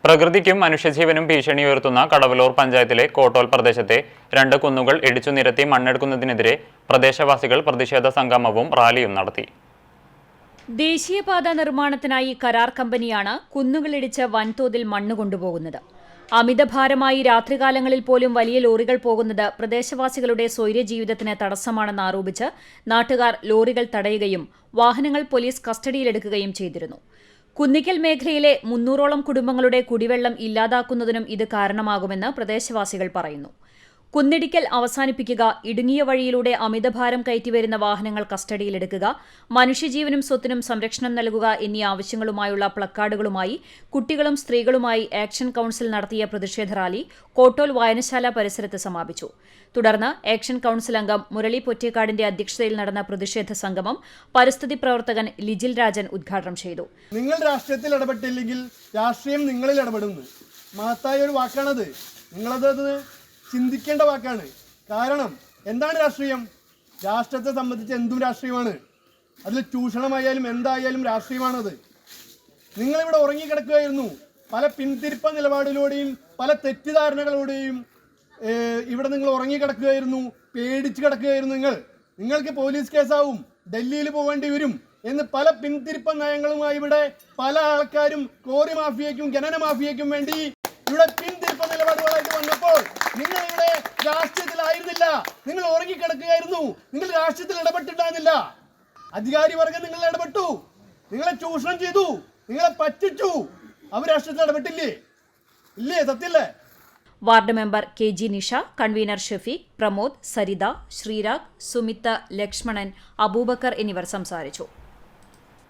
പ്രകൃതിക്കും മനുഷ്യജീവനും ഭീഷണി ഉയർത്തുന്ന കടവലൂർ പഞ്ചായത്തിലെ കോട്ടോൽ പ്രദേശത്തെ 2 കുന്നുകൾ ഇടിച്ചു നിരത്തി മണ്ണെടുക്കുന്നതിനെതിരെ പ്രദേശവാസികൾ പ്രതിഷേധ സംഗമവും റാലിയും നടത്തി. ദേശീയപാത നിർമ്മാണത്തിനായി കരാർ കമ്പനിയാണ് കുന്നുകളിടിച്ച് വൻതോതിൽ മണ്ണ് കൊണ്ടുപോകുന്നത്. അമിതഭാരമായി രാത്രികാലങ്ങളിൽ പോലും വലിയ ലോറികൾ പോകുന്നത് പ്രദേശവാസികളുടെ സ്വൈര്യജീവിതത്തിന് തടസ്സമാണെന്ന് ആരോപിച്ച് നാട്ടുകാർ ലോറികൾ തടയുകയും വാഹനങ്ങൾ പോലീസ് കസ്റ്റഡിയിലെടുക്കുകയും ചെയ്തിരുന്നു. കുന്നിക്കൽ മേഖലയിലെ 300ഓളം കുടുംബങ്ങളുടെ കുടിവെള്ളം ഇല്ലാതാക്കുന്നതിനും ഇത് കാരണമാകുമെന്ന് പ്രദേശവാസികൾ പറയുന്നു. കുന്നിടിക്കൽ അവസാനിപ്പിക്കുക, ഇടുങ്ങിയ വഴിയിലൂടെ അമിതഭാരം കയറ്റിവരുന്ന വാഹനങ്ങൾ കസ്റ്റഡിയിലെടുക്കുക, മനുഷ്യജീവനും സ്വത്തിനും സംരക്ഷണം നൽകുക എന്നീ ആവശ്യങ്ങളുമായുള്ള പ്ലക്കാർഡുകളുമായി കുട്ടികളും സ്ത്രീകളുമായി ആക്ഷൻ കൌൺസിൽ നടത്തിയ പ്രതിഷേധ റാലി കോട്ടോൽ വായനശാല പരിസരത്ത് സമാപിച്ചു. തുടർന്ന് ആക്ഷൻ കൌൺസിൽ അംഗം മുരളി പൊറ്റേക്കാടിന്റെ അധ്യക്ഷതയിൽ നടന്ന പ്രതിഷേധ സംഗമം പരിസ്ഥിതി പ്രവർത്തകൻ ലിജിൽ രാജൻ ഉദ്ഘാടനം ചെയ്തു. നിങ്ങൾ രാഷ്ട്രീയത്തിൽ ഇടപെട്ടില്ലെങ്കിൽ രാഷ്ട്രീയം നിങ്ങളിൽ ഇടപെടുന്നു. മഹത്തായ ഒരു വാക്കാണത്. നിങ്ങളത് ചിന്തിക്കേണ്ട വാക്കാണ്. കാരണം എന്താണ് രാഷ്ട്രീയം? രാഷ്ട്രത്തെ സംബന്ധിച്ച് എന്തും രാഷ്ട്രീയമാണ്. അതിൽ ചൂഷണമായാലും എന്തായാലും രാഷ്ട്രീയമാണത്. നിങ്ങളിവിടെ ഉറങ്ങിക്കിടക്കുകയായിരുന്നു. പല പിന്തിരിപ്പ നിലപാടിലൂടെയും പല തെറ്റിദ്ധാരണകളോടെയും ഇവിടെ നിങ്ങൾ ഉറങ്ങിക്കിടക്കുകയായിരുന്നു, പേടിച്ച് കിടക്കുകയായിരുന്നു. നിങ്ങൾക്ക് പോലീസ് കേസാവും, ഡൽഹിയിൽ പോകേണ്ടി വരും എന്ന് പല പിന്തിരിപ്പ നയങ്ങളുമായി ഇവിടെ പല ആൾക്കാരും കോറി മാഫിയയ്ക്കും ഖനന മാഫിയയ്ക്കും വേണ്ടി ഇവിടെ പിന്തിരിപ്പ നിലപാടുകളായിട്ട് വന്നപ്പോൾ നിങ്ങൾ ഇവിടെ രാഷ്ട്രീയത്തിലായിരുന്നില്ല. നിങ്ങൾ ഉറങ്ങിക്കിടക്കുകയായിരുന്നു. നിങ്ങൾ രാഷ്ട്രീയത്തിൽ ഇടപെട്ടിട്ടായിരുന്നില്ല. അധികാരി വർഗം നിങ്ങൾ ഇടപെട്ടു, നിങ്ങളെ ചൂഷണം ചെയ്തു, നിങ്ങളെ പറ്റിച്ചു. അവർ രാഷ്ട്രീയത്തിൽ ഇടപെട്ടില്ലേ? ഇല്ലേ? സത്യല്ലേ? Ward member KG Nisha, convener Shafeeq, Pramod, Saritha, Sreerag, Sumitha, Lakshmanan, Abubakar എന്നിവർ സംസാരിച്ചു.